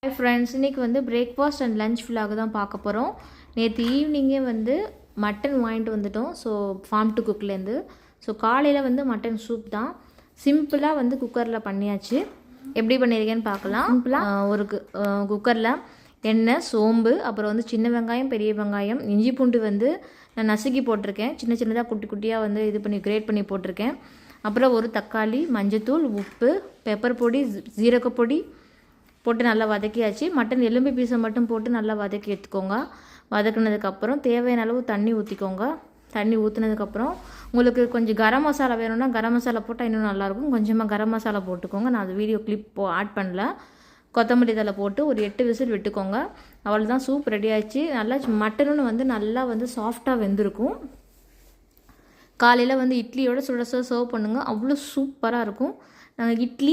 Hi friends, இன்றைக்கி வந்து breakfast and lunch vlog தான் பார்க்க போகிறோம். நேற்று ஈவினிங்கே வந்து மட்டன் வாங்கிட்டு வந்துட்டோம். ஸோ ஃபார்ம் டு குக்லேருந்து. ஸோ காலையில் வந்து மட்டன் சூப் தான் சிம்பிளாக வந்து குக்கரில் பண்ணியாச்சு. எப்படி பண்ணியிருக்கேன்னு பார்க்கலாம். சிம்பிளாக ஒரு குக்கரில் எண்ணெய், சோம்பு, அப்புறம் வந்து சின்ன வெங்காயம், பெரிய வெங்காயம், இஞ்சி பூண்டு வந்து நான் நசுக்கி போட்டிருக்கேன். சின்ன சின்னதாக குட்டி குட்டியாக வந்து இது பண்ணி கிரேட் பண்ணி போட்டிருக்கேன். அப்புறம் ஒரு தக்காளி, மஞ்சத்தூள், உப்பு, பெப்பர் பொடி, ஜீரகப்பொடி போட்டு நல்லா வதக்கியாச்சு. மட்டன் எலும்பு பீஸை மட்டும் போட்டு நல்லா வதக்கி எடுத்துக்கோங்க. வதக்குனதுக்கப்புறம் தேவையான அளவு தண்ணி ஊற்றிக்கோங்க. தண்ணி ஊற்றுனதுக்கப்புறம் உங்களுக்கு கொஞ்சம் கரம் மசாலா வேணும்னா கரம் மசாலா போட்டால் இன்னும் நல்லாயிருக்கும். கொஞ்சமாக கரம் மசாலா போட்டுக்கோங்க. நான் அது வீடியோ கிளிப் ஆட் பண்ணல. கொத்தமல்லி தழை போட்டு ஒரு 8 விசில் விட்டுக்கோங்க. அவ்வளோதான், சூப் ரெடி ஆயிடுச்சு. நல்லா மட்டனும் வந்து நல்லா வந்து சாஃப்டாக வெந்திருக்கும். காலையில் வந்து இட்லியோட சுட சர்வ் பண்ணுங்கள். அவ்வளோ சூப்பராக இருக்கும். நாங்கள் இட்லி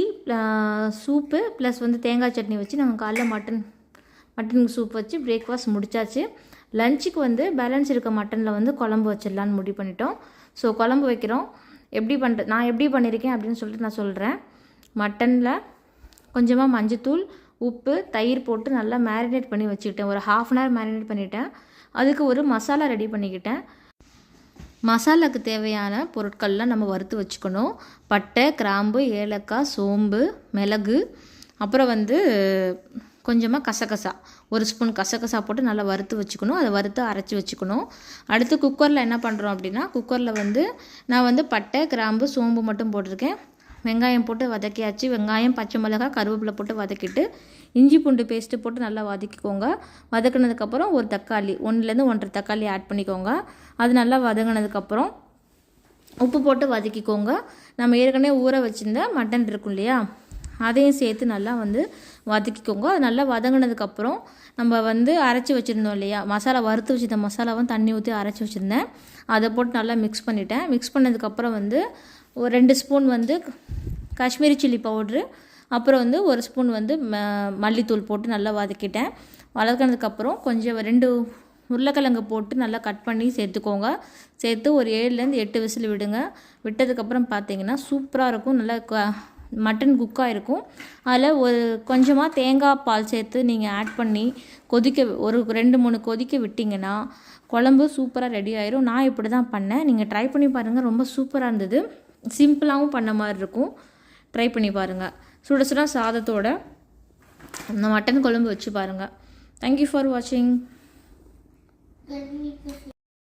சூப்பு ப்ளஸ் வந்து தேங்காய் சட்னி வச்சு நாங்கள் காலைல மட்டன் சூப் வச்சு பிரேக்ஃபாஸ்ட் முடித்தாச்சு. லஞ்சுக்கு வந்து பேலன்ஸ் இருக்க மட்டனில் வந்து குழம்பு வச்சிடலான்னு முடிவு பண்ணிட்டோம். ஸோ குழம்பு வைக்கிறோம். நான் எப்படி பண்ணியிருக்கேன் அப்படின்னு சொல்லிட்டு நான் சொல்கிறேன். மட்டனில் கொஞ்சமாக மஞ்சத்தூள், உப்பு, தயிர் போட்டு நல்லா மேரினேட் பண்ணி வச்சுக்கிட்டேன். ஒரு 1/2 அன் ஹவர் மேரினேட் பண்ணிவிட்டேன். அதுக்கு ஒரு மசாலா ரெடி பண்ணிக்கிட்டேன். மசாலாவுக்கு தேவையான பொருட்கள்லாம் நம்ம வறுத்து வச்சுக்கணும். பட்டை, கிராம்பு, ஏலக்காய், சோம்பு, மிளகு, அப்புறம் வந்து கொஞ்சமாக கசகசா, 1 ஸ்பூன் கசகசா போட்டு நல்லா வறுத்து வச்சுக்கணும். அதை வறுத்து அரைச்சி வச்சுக்கணும். அடுத்து குக்கரில் என்ன பண்ணுறோம் அப்படின்னா, குக்கரில் வந்து நான் வந்து பட்டை, கிராம்பு, சோம்பு மட்டும் போட்டிருக்கேன். வெங்காயம் போட்டு வதக்கியாச்சு. வெங்காயம், பச்சை மிளகாய், கருவேப்பிலை போட்டு வதக்கிட்டு இஞ்சி பூண்டு பேஸ்ட்டு போட்டு நல்லா வதக்கிக்கோங்க. வதக்கினதுக்கப்புறம் ஒரு தக்காளி, 1லேருந்து 1.5 தக்காளி ஆட் பண்ணிக்கோங்க. அது நல்லா வதங்கினதுக்கப்புறம் உப்பு போட்டு வதக்கிக்கோங்க. நம்ம ஏற்கனவே ஊற வச்சுருந்த மட்டன் இருக்கும் இல்லையா, அதையும் சேர்த்து நல்லா வந்து வதக்கிக்கோங்க. அது நல்லா வதங்கினதுக்கப்புறம் நம்ம வந்து அரைச்சி வச்சுருந்தோம் இல்லையா, மசாலா வறுத்து வச்சுருந்த மசாலாவும் தண்ணி ஊற்றி அரைச்சி வச்சுருந்தேன். அதை போட்டு நல்லா மிக்ஸ் பண்ணிட்டேன். மிக்ஸ் பண்ணதுக்கப்புறம் வந்து ஒரு 2 ஸ்பூன் வந்து காஷ்மீரி சில்லி பவுட்ரு, அப்புறம் வந்து 1 ஸ்பூன் வந்து மல்லித்தூள் போட்டு நல்லா வதக்கிட்டேன். வதக்கினதுக்கப்புறம் கொஞ்சம் 2 உருளைக்கிழங்கு போட்டு நல்லா கட் பண்ணி சேர்த்துக்கோங்க. சேர்த்து ஒரு 7லேருந்து 8 விசில் விடுங்க. விட்டதுக்கப்புறம் பார்த்தீங்கன்னா சூப்பராக இருக்கும். நல்லா மட்டன் குக்காக இருக்கும். அதில் ஒரு கொஞ்சமாக தேங்காய் பால் சேர்த்து நீங்கள் ஆட் பண்ணி ஒரு 2-3 கொதிக்க விட்டிங்கன்னா குழம்பு சூப்பராக ரெடி ஆயிரும். நான் இப்படி தான் பண்ணேன். நீங்கள் ட்ரை பண்ணி பாருங்கள். ரொம்ப சூப்பராக இருந்தது. சிம்பிளாகவும் பண்ண மாதிரி இருக்கும். ட்ரை பண்ணி பாருங்கள். சுட சுட சாதத்தோட அந்த மட்டன் குழம்பு வச்சு பாருங்கள். தேங்க்யூ ஃபார் வாட்சிங்.